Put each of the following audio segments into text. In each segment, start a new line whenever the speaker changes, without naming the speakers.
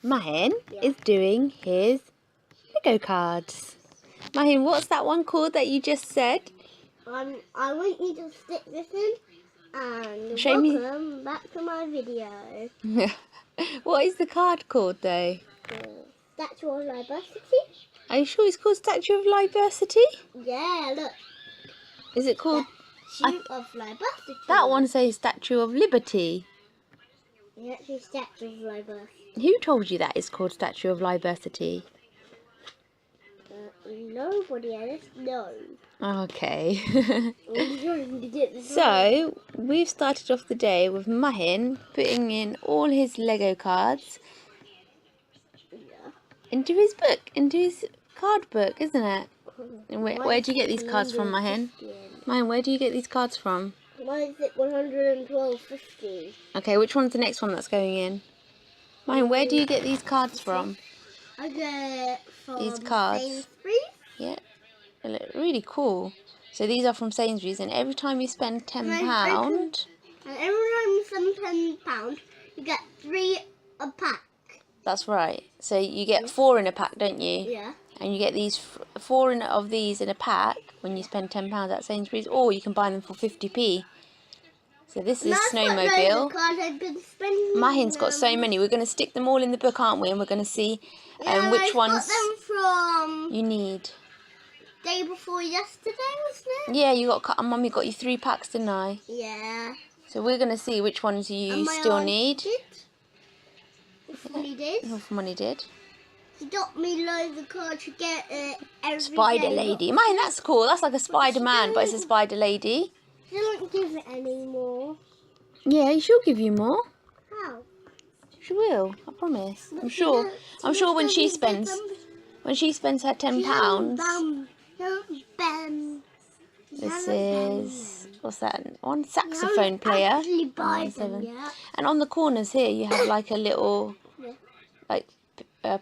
Maheen is doing his Lego cards. Maheen, what's that one called that you just said?
I want you to stick this in and
Show me.
welcome back to my video.
What is the card called though?
Statue of Libercity?
Are you sure it's called Statue of Libercity?
Yeah, look.
Is it called?
Statue of Libercity.
That one says Statue of Liberty.
It's actually Statue of Libercity.
Who told you that it's called Statue of Libercity?
Nobody else knows.
Okay.
Right.
So, we've started off the day with Maheen putting in all his Lego cards into his book, into his card book, isn't it? And where do you get these cards from, Maheen? Maheen, where do you get these cards from?
Mine's at 112.50.
Okay, which one's the next one that's going in? Maheen, where do you get these cards from?
I get from
These cards.
Sainsbury's.
Yeah, they look really cool. So these are from Sainsbury's, and every time you spend £10,
And every time you spend £10, you get 3 a pack.
that's right. So you get 4 in a pack, don't you?
Yeah.
And you get these 4 of these in a pack when you spend £10 at Sainsbury's, or you can buy them for 50p. So this is Snowmobile. Maheen's got so many. We're going to stick them all in the book, aren't we? And we're going to see which ones
them from
you need.
Day before yesterday, wasn't it?
Yeah, you got. Mummy got you 3 packs, didn't I?
Yeah.
So we're going to see which ones you still need.
Money did.
Money did.
He got me loads of cards to get every
Spider
day.
lady. Maheen, that's cool. That's like a Spider Man, but it's a spider lady.
She won't give it anymore.
Yeah, she'll give you more.
How?
She will. I promise. I'm sure. I'm sure when she spends her £10. This is, what's that? One saxophone player. And on the corners here you have like a little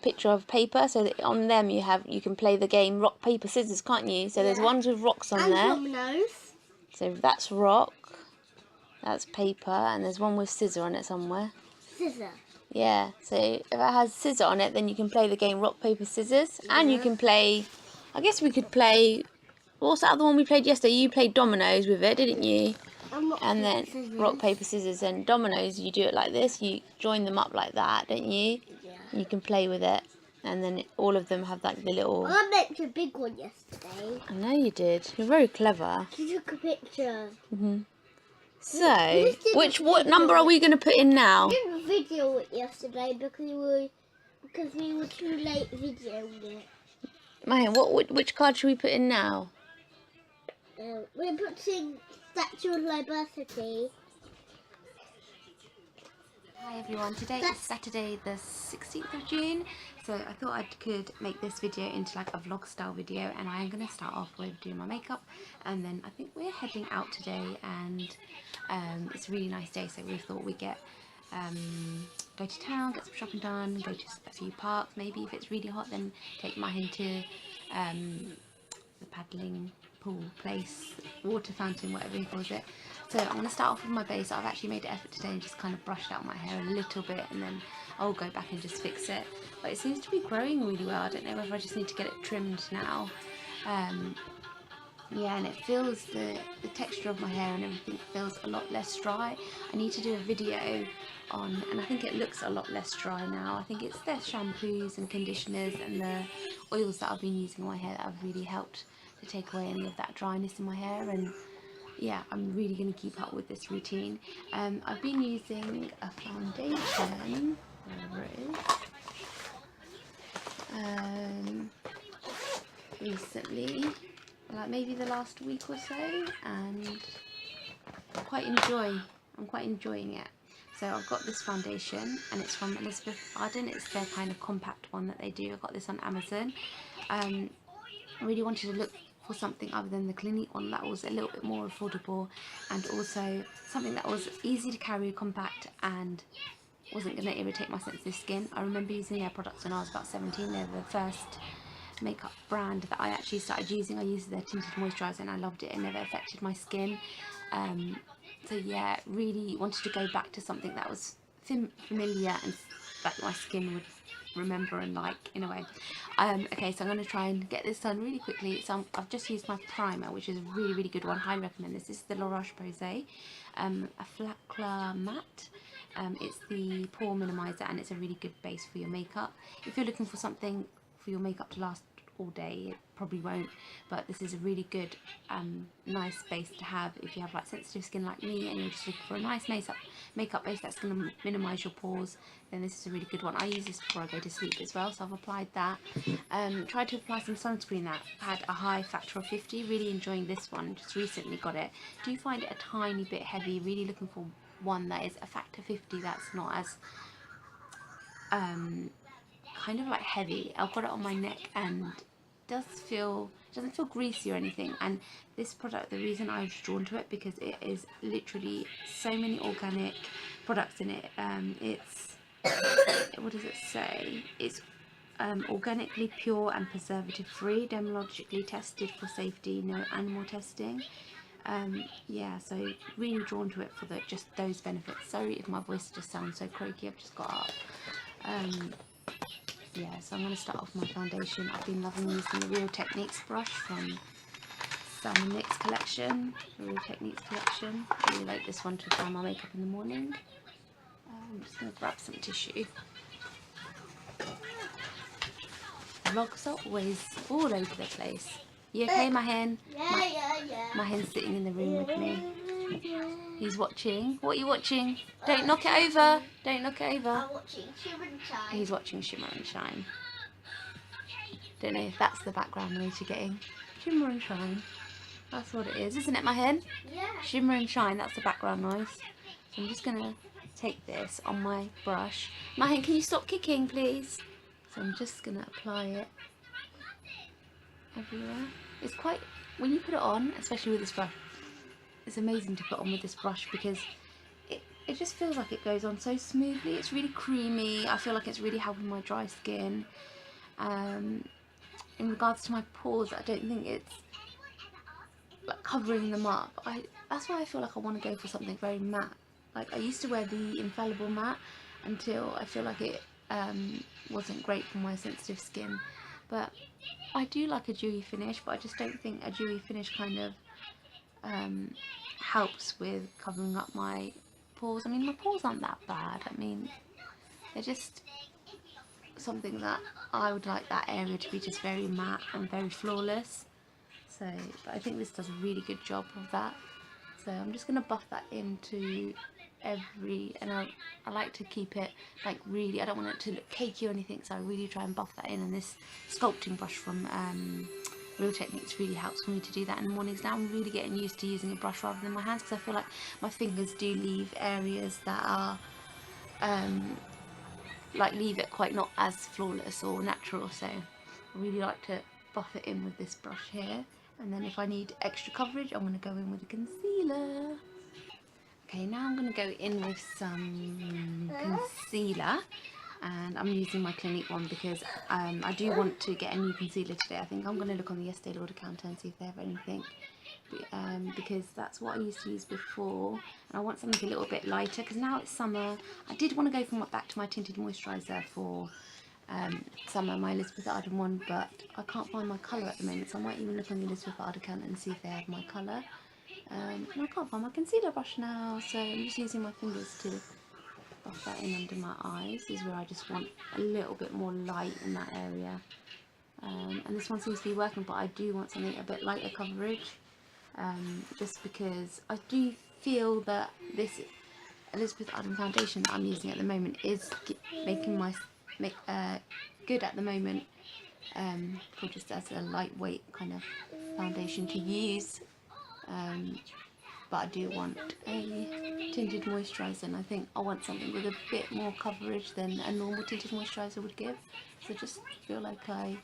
picture of paper, so that on them you can play the game rock paper scissors, can't you? So there's ones with rocks on there.
Dominoes.
So that's rock, that's paper, and there's one with scissor on it somewhere.
Scissor.
Yeah, so if it has scissor on it, then you can play the game rock paper scissors, and you can play, I guess we could play, what's that other one we played yesterday? You played dominoes with it, didn't you? And then rock paper scissors and dominoes, you do it like this, you join them up like that, don't you?
Yeah.
And you can play with it, and then all of them have like the little...
I made a big one yesterday.
I know you did. You're very clever.
She took a picture.
So, what number are we going to put in now?
I did a video it yesterday because we were too late videoing it.
Maheen, which card should we put in now?
We're putting Statue of Libercity.
Hi everyone, today is Saturday the 16th of June, so I thought I could make this video into like a vlog style video, and I am going to start off with doing my makeup, and then I think we're heading out today, and it's a really nice day, so we thought we'd go to town, get some shopping done, go to a few parks, maybe if it's really hot then take Maheen to the paddling pool place, water fountain, whatever he calls it. So I'm going to start off with my base. I've actually made an effort today and just kind of brushed out my hair a little bit, and then I'll go back and just fix it. But it seems to be growing really well. I don't know whether I just need to get it trimmed now. Yeah, and it feels, the texture of my hair and everything feels a lot less dry. I need to do a video on, and I think it looks a lot less dry now. I think it's the shampoos and conditioners and the oils that I've been using on my hair that have really helped to take away any of that dryness in my hair. And yeah, I'm really going to keep up with this routine. I've been using a foundation, wherever it is, recently, like maybe the last week or so, and I'm quite enjoying it. So I've got this foundation, and it's from Elizabeth Arden. It's their kind of compact one that they do. I got this on Amazon. I really wanted to look for something other than the Clinique one that was a little bit more affordable, and also something that was easy to carry, compact, and wasn't going to irritate my sensitive skin. I remember using their products when I was about 17. They're the first makeup brand that I actually started using. I used their tinted moisturiser and I loved it. It never affected my skin. So yeah, really wanted to go back to something that was familiar and that my skin would remember and like in a way. Okay, so I'm going to try and get this done really quickly. So I've just used my primer, which is a really, really good one. Highly recommend this. This is the La Roche-Posay, a flat clear matte. It's the pore minimizer, and it's a really good base for your makeup. If you're looking for something for your makeup to last all day, it probably won't, but this is a really good nice base to have if you have like sensitive skin like me and you're just looking for a nice makeup base that's going to minimize your pores. Then this is a really good one. I use this before I go to sleep as well, so I've applied that. Tried to apply some sunscreen that had a high factor of 50. Really enjoying this one, just recently got it. Do find it a tiny bit heavy. Really looking for one that is a factor 50 that's not as kind of like heavy. I've got it on my neck and doesn't feel greasy or anything. And this product, the reason I was drawn to it, because it is literally so many organic products in it. It's what does it say? It's organically pure and preservative free, dermatologically tested for safety, no animal testing. Yeah, so really drawn to it for just those benefits. Sorry if my voice just sounds so croaky, I've just got up. Yeah, so I'm going to start off my foundation. I've been loving using the Real Techniques brush from Sam and Nick's collection, the Real Techniques collection. I really like this one to apply my makeup in the morning. I'm just going to grab some tissue. Vlogs are always all over the place. You okay, Maheen?
Yeah.
Maheen's sitting in the room with me. He's watching. What are you watching? Don't knock it over. Don't knock it over.
I'm watching Shimmer and Shine.
He's watching Shimmer and Shine. Don't know if that's the background noise you're getting. Shimmer and Shine. That's what it is, isn't it, Maheen?
Yeah.
Shimmer and Shine, that's the background noise. So I'm just going to take this on my brush. Maheen, can you stop kicking, please? So I'm just going to apply it everywhere. It's quite, when you put it on, especially with this brush, it's amazing to put on with this brush because it just feels like it goes on so smoothly. It's really creamy. I feel like it's really helping my dry skin. In regards to my pores, I don't think it's like covering them up. That's why I feel like I want to go for something very matte. Like I used to wear the Infallible matte until I feel like it wasn't great for my sensitive skin. But I do like a dewy finish, but I just don't think a dewy finish kind of helps with covering up my pores. I mean, my pores aren't that bad. I mean, they're just something that I would like that area to be just very matte and very flawless. So, but I think this does a really good job of that. So I'm just going to buff that into and I like to keep it like really, I don't want it to look cakey or anything, so I really try and buff that in, and this sculpting brush from Real Techniques really helps for me to do that in the mornings. Now I'm really getting used to using a brush rather than my hands, because I feel like my fingers do leave areas that are like leave it quite not as flawless or natural, so I really like to buff it in with this brush here. And then if I need extra coverage, I'm going to go in with a concealer. Okay, now I'm going to go in with some concealer, and I'm using my Clinique one because I do want to get a new concealer today. I think I'm going to look on the Estee Lauder counter and see if they have anything, because that's what I used to use before, and I want something a little bit lighter because now it's summer. I did want to go back to my tinted moisturiser for summer, my Elizabeth Arden one, but I can't find my colour at the moment, so I might even look on the Elizabeth Arden counter and see if they have my colour. And I can't find my concealer brush now, so I'm just using my fingers to buff that in under my eyes. This is where I just want a little bit more light in that area. And this one seems to be working, but I do want something a bit lighter coverage, just because I do feel that this Elizabeth Arden foundation that I'm using at the moment is making my good at the moment, for just as a lightweight kind of foundation to use. But I do want a tinted moisturiser, and I think I want something with a bit more coverage than a normal tinted moisturiser would give. So I just feel like I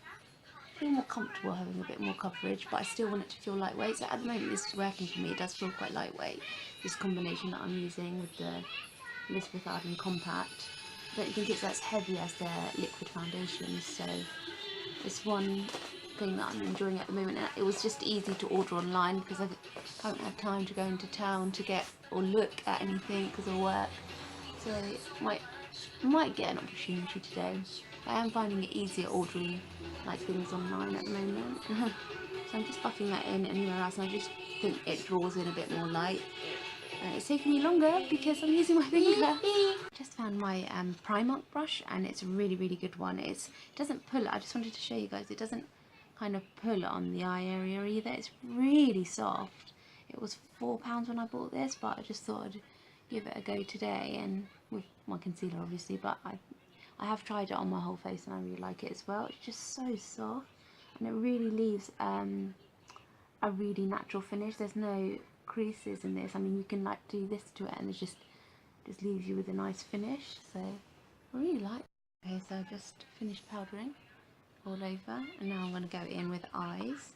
feel more comfortable having a bit more coverage, but I still want it to feel lightweight. So at the moment this is working for me. It does feel quite lightweight, this combination that I'm using with the Elizabeth Arden Compact. I don't think it's as heavy as their liquid foundations, so it's one thing that I'm enjoying at the moment. And it was just easy to order online because I haven't had time to go into town to get or look at anything because of work. So I might get an opportunity today. I am finding it easier ordering like things online at the moment. So I'm just buffing that in anywhere else, and I just think it draws in a bit more light. It's taking me longer because I'm using my finger. Just found my Primark brush, and it's a really good one. It doesn't pull, I just wanted to show you guys, it doesn't kind of pull on the eye area either. It's really soft. It was £4 when I bought this, but I just thought I'd give it a go today, and with my concealer obviously, but I have tried it on my whole face and I really like it as well. It's just so soft, and it really leaves a really natural finish. There's no creases in this. I mean, you can like do this to it and it just leaves you with a nice finish, so I really like it. Okay, so I've just finished powdering all over, and now I'm going to go in with eyes.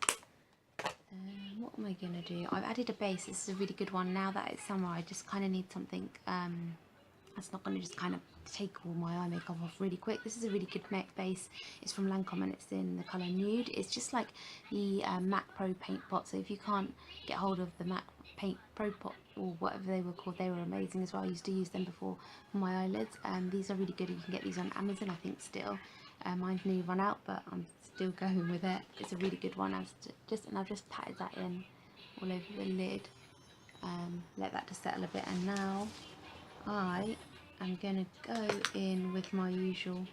What am I going to do? I've added a base. This is a really good one. Now that it's summer, I just kind of need something that's not going to just kind of take all my eye makeup off really quick. This is a really good base. It's from Lancome and it's in the colour Nude. It's just like the MAC Pro Paint Pot, so if you can't get hold of the MAC Paint Pro Pot or whatever they were called, they were amazing as well. I used to use them before for my eyelids. These are really good. You can get these on Amazon, I think, still. Mine's nearly run out, but I'm still going with it. It's a really good one. And I've just patted that in all over the lid. Let that to settle a bit, and now I am going to go in with my usual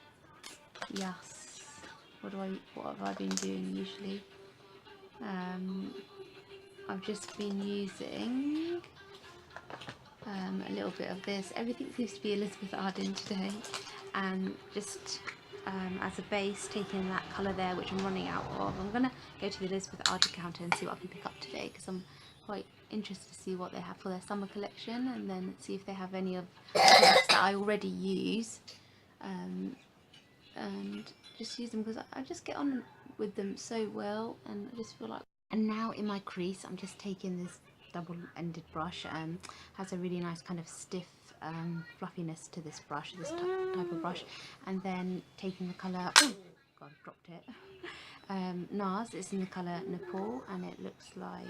what have I been doing usually? I've just been using a little bit of this. Everything seems to be Elizabeth Arden today, and just as a base, taking that colour there, which I'm running out of. I'm going to go to the Elizabeth Arden counter and see what I can pick up today, because I'm quite interested to see what they have for their summer collection, and then see if they have any of the products that I already use, and just use them because I just get on with them so well, and I just feel like. And now in my crease, I'm just taking this double-ended brush. Has a really nice kind of stiff fluffiness to this brush, this type of brush, and then taking the colour, oh god, I dropped it, NARS. It's in the colour Nepal, and it looks like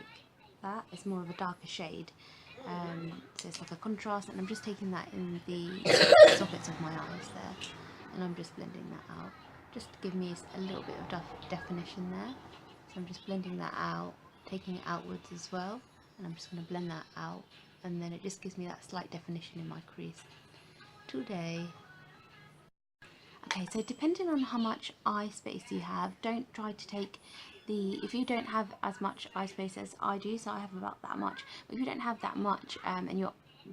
that. It's more of a darker shade, so it's like a contrast, and I'm just taking that in the sockets of my eyes there, and I'm just blending that out, just to give me a little bit of definition there. So I'm just blending that out, taking it outwards as well, and I'm just going to blend that out, and then it just gives me that slight definition in my crease today. Okay, so depending on how much eye space you have, don't try to take if you don't have as much eye space as I do, so I have about that much, but if you don't have that much and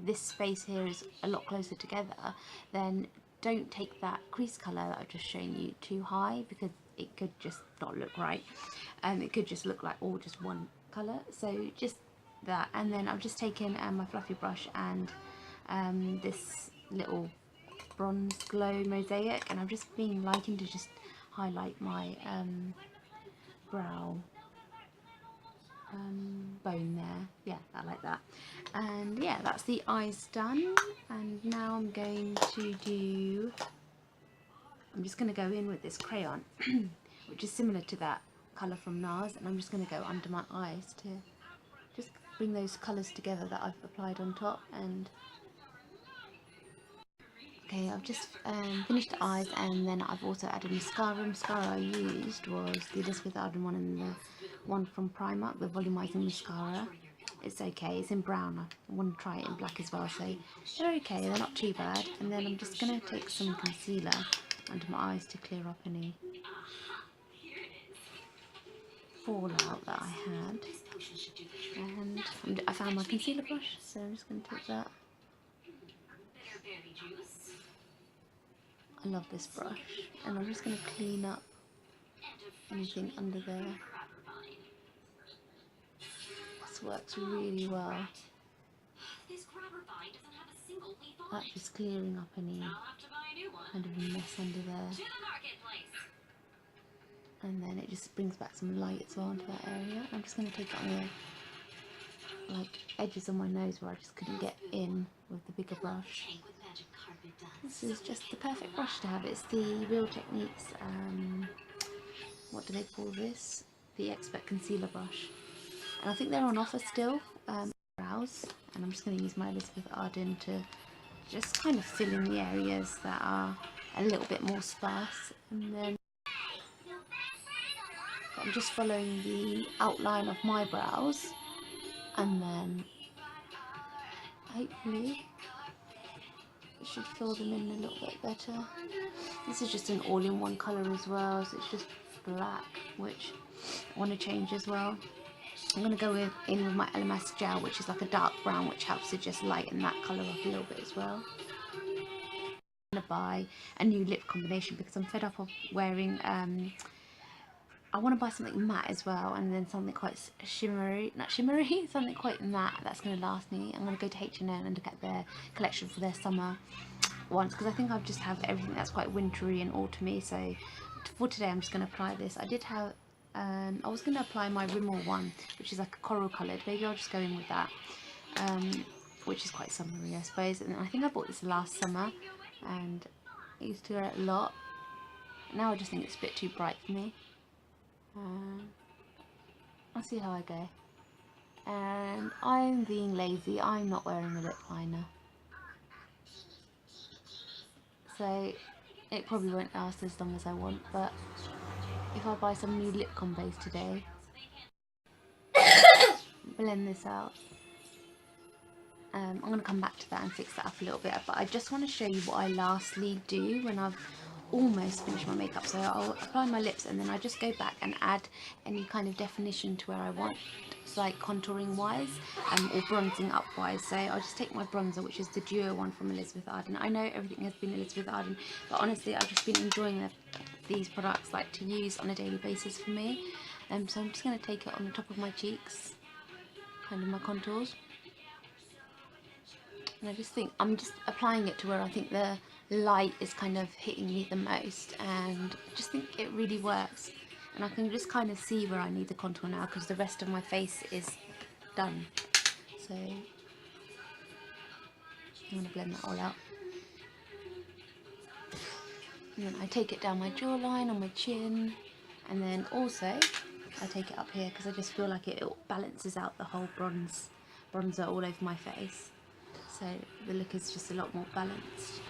this space here is a lot closer together, then don't take that crease colour that I've just shown you too high, because it could just not look right. It could just look like all just one colour, so just that. And then I've just taken my fluffy brush and this little bronze glow mosaic, and I've just been liking to just highlight my brow bone there. Yeah, I like that. And yeah, that's the eyes done, and now I'm just going to go in with this crayon which is similar to that colour from NARS, and I'm just going to go under my eyes to just bring those colours together that I've applied on top. And okay, I've just finished the eyes, and then I've also added mascara. Mascara I used was the Elizabeth Arden one and the one from Primark, the volumizing mascara. It's okay, it's in brown. I want to try it in black as well, so they're okay, they're not too bad. And then I'm just going to take some concealer under my eyes to clear up any fallout that I had. And I found my concealer brush, so I'm just going to take that. I love this brush, and I'm just going to clean up anything under there. This works really well. That's just clearing up any kind of mess under there. And then it just brings back some light as well into that area. I'm just going to take it on the edges of my nose where I just couldn't get in with the bigger brush. This is just the perfect brush to have. It's the Real Techniques, what do they call this? The Expert Concealer Brush. And I think they're on offer still, brows. And I'm just going to use my Elizabeth Arden to just kind of fill in the areas that are a little bit more sparse. And then I'm just following the outline of my brows, and then hopefully it should fill them in a little bit better. This is just an all-in-one colour as well, so it's just black, which I want to change as well. I'm going to go in with my LMS gel, which is like a dark brown, which helps to just lighten that colour up a little bit as well. I'm going to buy a new lip combination because I'm fed up of wearing, I want to buy something matte as well, and then something quite shimmery, not shimmery, something quite matte that's going to last me. I'm going to go to H&M and look at their collection for their summer ones, because I think I just have everything that's quite wintry and autumny. So for today I'm just going to apply this. I did have, I was going to apply my Rimmel one, which is like a coral coloured. Maybe I'll just go in with that, which is quite summery, I suppose. And I think I bought this last summer, and I used to wear it a lot. Now I just think it's a bit too bright for me. I'll see how I go. And I'm being lazy. I'm not wearing a lip liner, so it probably won't last as long as I want. But if I buy some new lip combos today, blend this out. I'm going to come back to that and fix that up a little bit, but I just want to show you what I lastly do when I've almost finished my makeup. So I'll apply my lips, and then I just go back and add any kind of definition to where I want, like contouring wise or bronzing up wise. So I'll just take my bronzer, which is the Duo one from Elizabeth Arden. I know everything has been Elizabeth Arden, but honestly I've just been enjoying these products like to use on a daily basis for me. So I'm just going to take it on the top of my cheeks, kind of my contours. And I just think I'm just applying it to where I think the light is kind of hitting me the most, and I just think it really works. And I can just kind of see where I need the contour now, because the rest of my face is done. So I'm going to blend that all out. And then I take it down my jawline, on my chin, and then also I take it up here because I just feel like it balances out the whole bronzer all over my face. So the look is just a lot more balanced.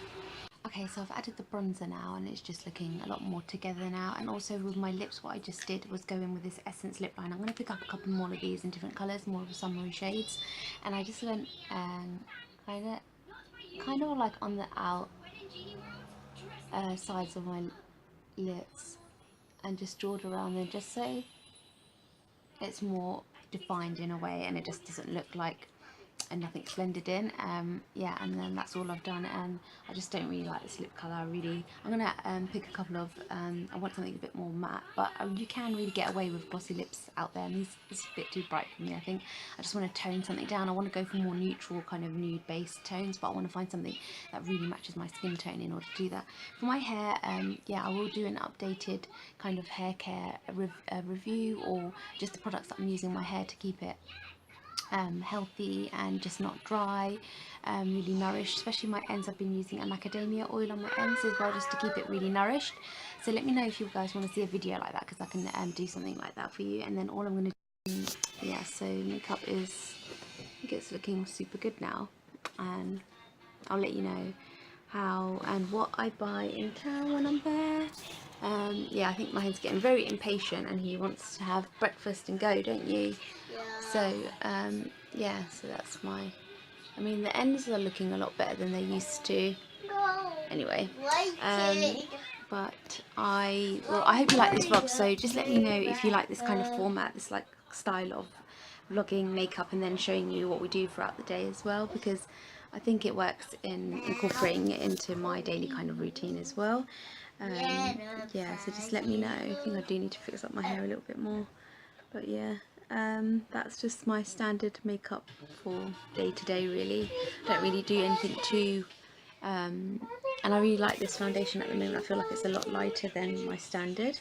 Okay, so I've added the bronzer now, and it's just looking a lot more together now. And also with my lips, what I just did was go in with this Essence lip liner. I'm going to pick up a couple more of these in different colours, more of the summery shades. And I just went kind of like on the sides of my lips, and just drawed around them just so it's more defined in a way, and it just doesn't look like and nothing's blended in. Yeah, and then that's all I've done. And I just don't really like this lip colour. I'm gonna pick a couple of I want something a bit more matte, but you can really get away with glossy lips out there, and this is a bit too bright for me. I think I just want to tone something down. I want to go for more neutral kind of nude based tones, but I want to find something that really matches my skin tone in order to do that. For my hair, yeah, I will do an updated kind of hair care review, or just the products that I'm using in my hair to keep it healthy and just not dry, really nourished. Especially my ends, I've been using a macadamia oil on my ends as well, just to keep it really nourished. So let me know if you guys want to see a video like that, because I can do something like that for you. And then all I'm going to do, yeah, so makeup is, I think it's looking super good now, and I'll let you know how and what I buy in town when I'm there. Yeah, I think Maheen's getting very impatient, and he wants to have breakfast and go, don't you? So yeah, so that's my, I mean, the ends are looking a lot better than they used to. Anyway, but I hope you like this vlog. So just let me know if you like this kind of format, this like style of vlogging makeup, and then showing you what we do throughout the day as well, because I think it works in incorporating it into my daily kind of routine as well. Yeah, so just let me know. I think I do need to fix up my hair a little bit more, but yeah, that's just my standard makeup for day to day really. Don't really do anything too and I really like this foundation at the moment. I feel like it's a lot lighter than my standard.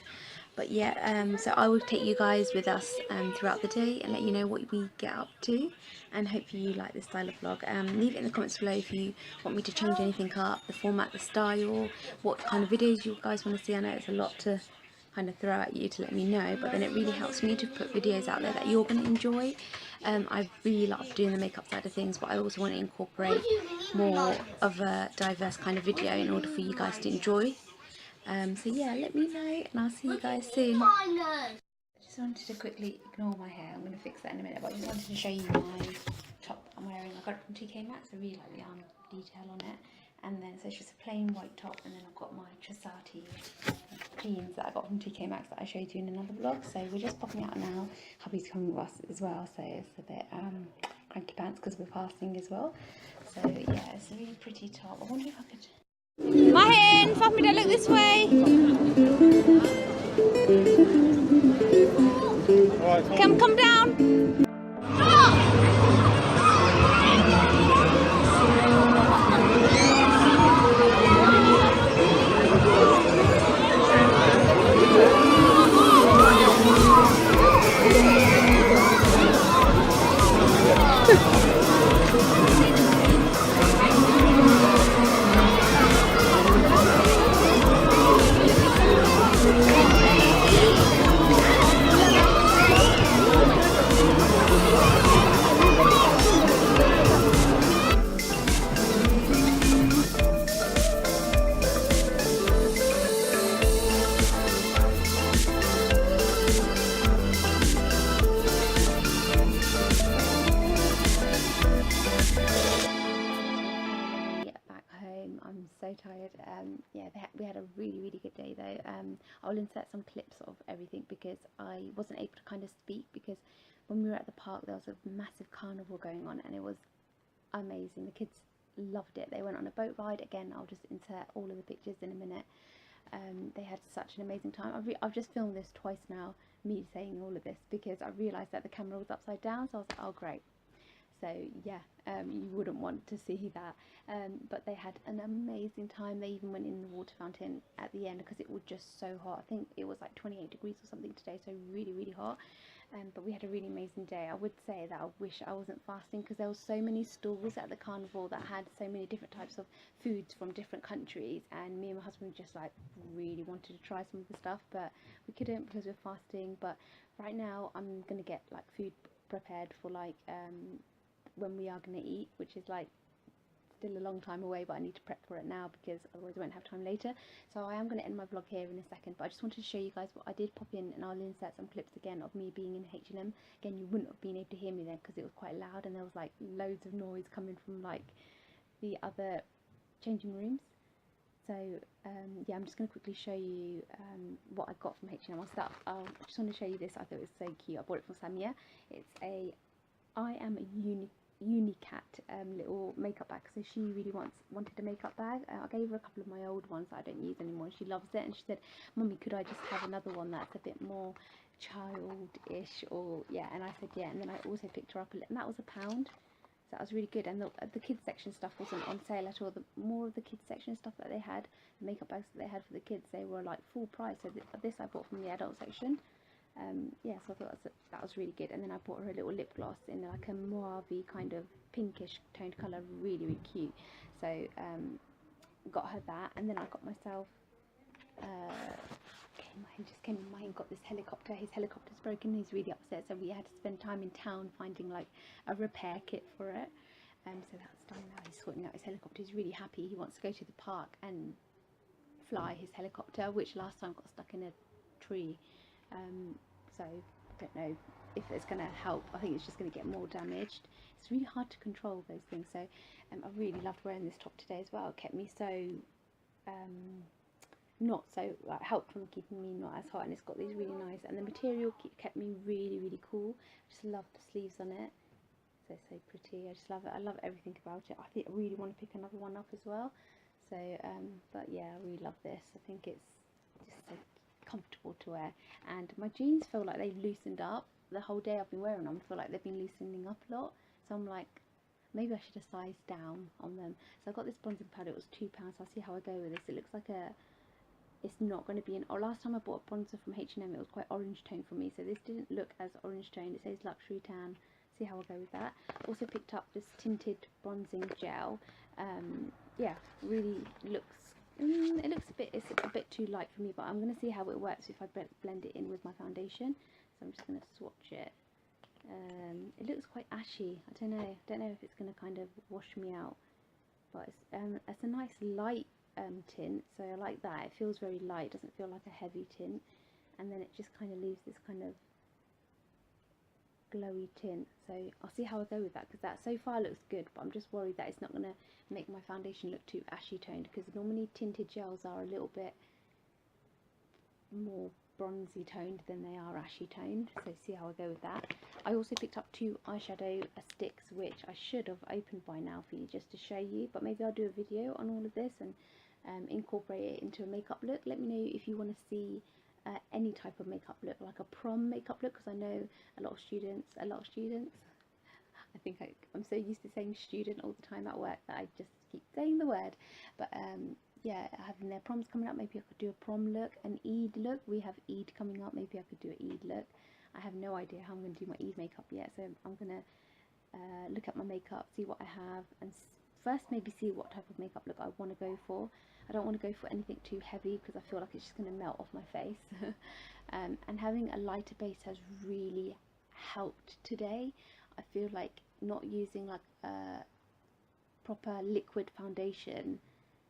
But yeah, so I will take you guys with us throughout the day and let you know what we get up to, and hopefully you like this style of vlog. Leave it in the comments below if you want me to change anything up, the format, the style, what kind of videos you guys want to see. I know it's a lot to kind of throw at you to let me know, but then it really helps me to put videos out there that you're going to enjoy. I really love doing the makeup side of things, but I also want to incorporate more of a diverse kind of video in order for you guys to enjoy. So yeah, let me know and I'll see you guys soon. I just wanted to quickly ignore my hair. I'm going to fix that in a minute, but I just wanted to show you my top I'm wearing. I got it from TK Maxx. I really like the arm detail on it. And then so it's just a plain white top, and then I've got my Trisati jeans that I got from TK Maxx that I showed you in another vlog. So we're just popping out now. Hubby's coming with us as well, so it's a bit cranky pants because we're fasting as well. So yeah, it's a really pretty top. I wonder if I could... Maheen, Fatima, don't look this way. Come down. So tired. Yeah, we had a really good day though. I'll insert some clips of everything because I wasn't able to kind of speak, because when we were at the park there was a massive carnival going on and it was amazing. The kids loved it. They went on a boat ride. Again, I'll just insert all of the pictures in a minute. They had such an amazing time. I've just filmed this twice now, me saying all of this, because I realised that the camera was upside down, so I was like, oh great. So yeah, you wouldn't want to see that. But they had an amazing time. They even went in the water fountain at the end because it was just so hot. I think it was like 28 degrees or something today, so really hot. But we had a really amazing day. I would say that I wish I wasn't fasting, because there were so many stalls at the carnival that had so many different types of foods from different countries, and me and my husband just like really wanted to try some of the stuff, but we couldn't because we're fasting. But right now I'm gonna get like food prepared for like when we are going to eat, which is like still a long time away, but I need to prep for it now because otherwise I won't have time later. So I am going to end my vlog here in a second, but I just wanted to show you guys what I did pop in, and I'll insert some clips again of me being in H&M. Again, you wouldn't have been able to hear me then because it was quite loud and there was like loads of noise coming from like the other changing rooms. So yeah, I'm just going to quickly show you what I got from H&M. I just want to show you this. I thought it was so cute. I bought it from Samia. It's a I am a Unicat little makeup bag. So she really wanted a makeup bag. I gave her a couple of my old ones that I don't use anymore, and she loves it, and she said, Mummy, could I just have another one that's a bit more childish? Or yeah, and I said yeah. And then I also picked her up and that was £1, so that was really good. And the kids section stuff wasn't on sale at all. The more of the kids section stuff that they had, the makeup bags that they had for the kids, they were like full price. So this I bought from the adult section. Yeah, so I thought that was really good. And then I bought her a little lip gloss in like a mauve kind of pinkish toned colour, really cute. So got her that, and then I got myself Maheen just came in. Maheen got this helicopter. His helicopter's broken, he's really upset, so we had to spend time in town finding like a repair kit for it. So that's done now. He's sorting out his helicopter. He's really happy. He wants to go to the park and fly his helicopter, which last time got stuck in a tree. So I don't know if it's going to help. I think it's just going to get more damaged. It's really hard to control those things. So I really loved wearing this top today as well. It kept me so not so like helped from keeping me not as hot, and it's got these really nice, and the material kept me really cool. I just love the sleeves on it. So pretty. I just love it. I love everything about it. I think I really want to pick another one up as well. So but yeah, I really love this. I think it's just so comfortable to wear, and my jeans feel like they've loosened up. The whole day I've been wearing them, I feel like they've been loosening up a lot, so I'm like, maybe I should have sized down on them. So I got this bronzing powder. It was £2. I'll see how I go with this. It looks like it's not going to be last time I bought a bronzer from H&M, it was quite orange tone for me, so this didn't look as orange tone. It says luxury tan. See how I go with that. Also picked up this tinted bronzing gel. Yeah, really looks it's a bit too light for me, but I'm going to see how it works if I blend it in with my foundation. So I'm just going to swatch it. It looks quite ashy. I don't know if it's going to kind of wash me out, but it's a nice light tint, so I like that. It feels very light, doesn't feel like a heavy tint, and then it just kind of leaves this kind of glowy tint. So I'll see how I go with that, because that so far looks good, but I'm just worried that it's not going to make my foundation look too ashy toned, because normally tinted gels are a little bit more bronzy toned than they are ashy toned. So see how I go with that. I also picked up 2 eyeshadow sticks, which I should have opened by now for you just to show you, but maybe I'll do a video on all of this and incorporate it into a makeup look. Let me know if you want to see any type of makeup look, like a prom makeup look, because I know a lot of students, I think I'm so used to saying student all the time at work that I just keep saying the word, but yeah, having their proms coming up, maybe I could do a prom look, an Eid look. We have Eid coming up, maybe I could do an Eid look. I have no idea how I'm going to do my Eid makeup yet, so I'm going to look at my makeup, see what I have, and first maybe see what type of makeup look I want to go for. I don't want to go for anything too heavy, because I feel like it's just going to melt off my face. And having a lighter base has really helped today. I feel like not using like a proper liquid foundation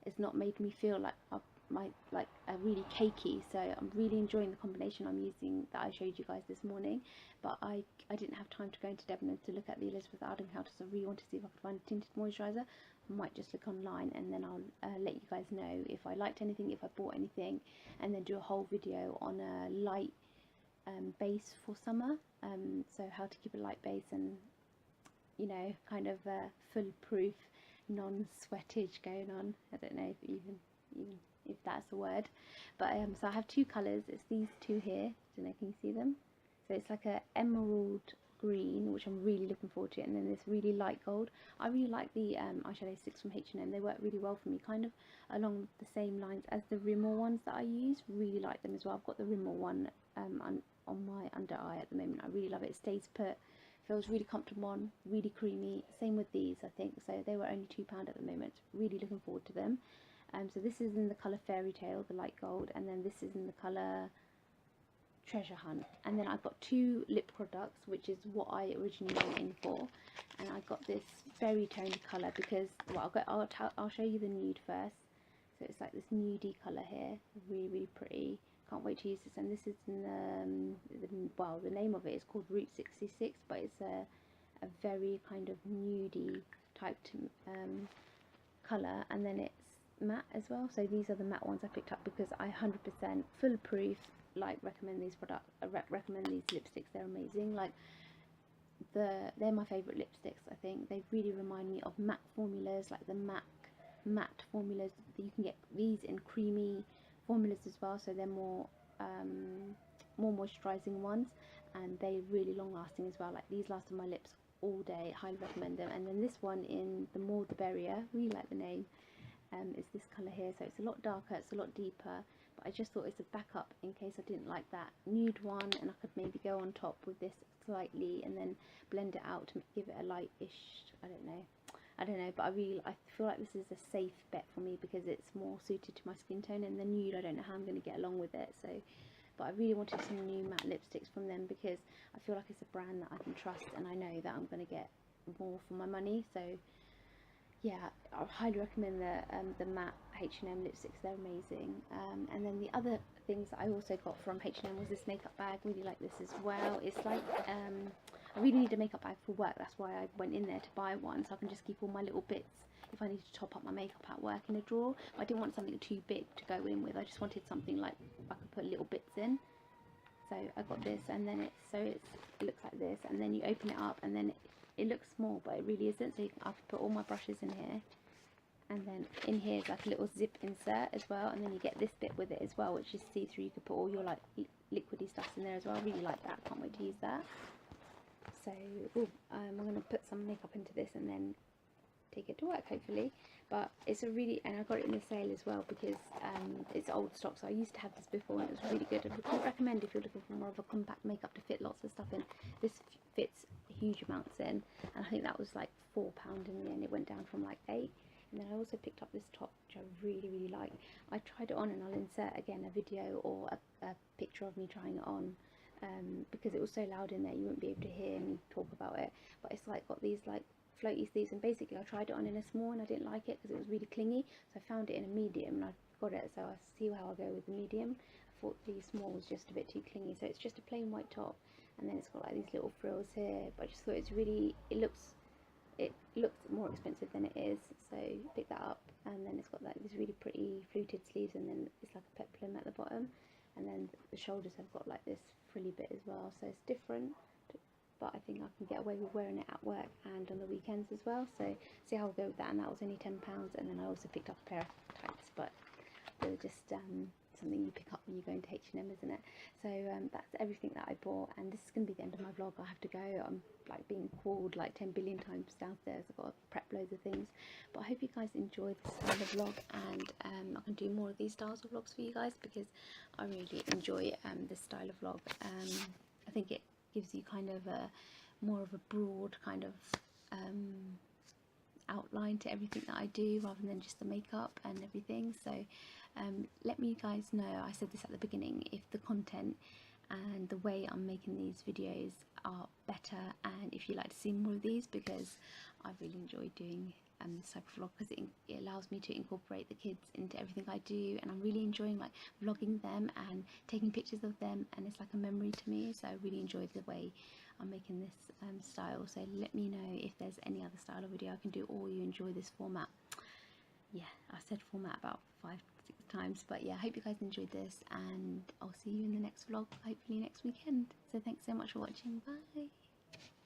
it's not made me feel like a really cakey, so I'm really enjoying the combination I'm using that I showed you guys this morning. But I didn't have time to go into Debenhams to look at the Elizabeth Arden counters. I really want to see if I could find a tinted moisturiser. I might just look online, and then I'll let you guys know if I liked anything, if I bought anything, and then do a whole video on a light base for summer, so how to keep a light base and, you know, kind of foolproof non-sweatage going on. I don't know if even if that's a word, but so I have 2 colours. It's these 2 here. I don't know, can you see them? So it's like a emerald green, which I'm really looking forward to, and then this really light gold. I really like the eyeshadow sticks from H&M. They work really well for me, kind of along the same lines as the Rimmel ones that I use. Really like them as well. I've got the Rimmel one on my under eye at the moment. I really love it. It stays put, feels really comfortable on, really creamy. Same with these, I think. So they were only £2 at the moment. Really looking forward to them. So this is in the colour Fairy Tale, the light gold, and then this is in the colour Treasure Hunt. And then I've got 2 lip products, which is what I originally went in for. And I got this berry toned colour because, well, I'll show you the nude first. So it's like this nudie colour here, really, really pretty. Can't wait to use this. And this is in well, the name of it is called Route 66, but it's a very kind of nudie type colour. And then it's matte as well. So these are the matte ones I picked up because I 100% foolproof like recommend these products. Recommend these lipsticks. They're amazing. Like they're my favourite lipsticks. I think they really remind me of matte formulas, like the matte formulas. You can get these in creamy formulas as well, so they're more moisturising ones, and they're really long lasting as well. Like these last on my lips all day. Highly recommend them. And then this one in the More the Berrier, really like the name. Is this colour here, so it's a lot darker, it's a lot deeper, but I just thought it's a backup in case I didn't like that nude one, and I could maybe go on top with this slightly and then blend it out to give it a lightish, I don't know, but I feel like this is a safe bet for me because it's more suited to my skin tone, and the nude I don't know how I'm going to get along with it. So but I really wanted some new matte lipsticks from them because I feel like it's a brand that I can trust, and I know that I'm going to get more for my money. So yeah, I highly recommend the matte H&M lipsticks. They're amazing. And then the other things that I also got from H&M was this makeup bag. Really like this as well. It's like I really need a makeup bag for work. That's why I went in there to buy one, so I can just keep all my little bits if I need to top up my makeup at work in a drawer. I didn't want something too big to go in with. I just wanted something like I could put little bits in. So I got this, and then it looks like this, and then you open it up, and then it looks small, but it really isn't. So I can put all my brushes in here, and then in here is like a little zip insert as well, and then you get this bit with it as well, which is see-through. You could put all your like liquidy stuff in there as well. I really like that. Can't wait to use that. So I'm going to put some makeup into this and then take it to work hopefully. But it's a really, and I got it in the sale as well because it's old stock, so I used to have this before and it was really good. I would recommend if you're looking for more of a compact makeup to fit lots of stuff in. This fits huge amounts in, and I think that was like £4 in the end. It went down from like 8. And then I also picked up this top, which I really like. I tried it on, and I'll insert again a video or a picture of me trying it on because it was so loud in there you wouldn't be able to hear me talk about it. But it's like got these like floaty sleeves, and basically I tried it on in a small and I didn't like it because it was really clingy, so I found it in a medium and I got it, so I see how I go with the medium. I thought the small was just a bit too clingy, so it's just a plain white top, and then it's got like these little frills here, but I just thought it's really, it looks more expensive than it is, so pick that up. And then it's got like these really pretty fluted sleeves, and then it's like a peplum at the bottom, and then the shoulders have got like this frilly bit as well, so it's different, but I think I can get away with wearing it at work and on the weekends as well, so see how I'll go with that. And that was only £10. And then I also picked up a pair of tights, but they're just something you pick up when you go into H&M, isn't it? So that's everything that I bought, and this is going to be the end of my vlog. I have to go. I'm like being called like 10 billion times downstairs. I've got to prep loads of things, but I hope you guys enjoy this style of vlog, and I can do more of these styles of vlogs for you guys because I really enjoy this style of vlog. I think it gives you kind of a more of a broad kind of outline to everything that I do, rather than just the makeup and everything. So let me guys know, I said this at the beginning, if the content and the way I'm making these videos are better, and if you like to see more of these, because I really enjoy doing this type of vlog, because it allows me to incorporate the kids into everything I do, and I'm really enjoying like vlogging them and taking pictures of them, and it's like a memory to me, so I really enjoy the way I'm making this style. So let me know if there's any other style of video I can do, or you enjoy this format. Yeah, I said format about 5-6 times, but yeah, I hope you guys enjoyed this, and I'll see you in the next vlog, hopefully next weekend. So thanks so much for watching. Bye.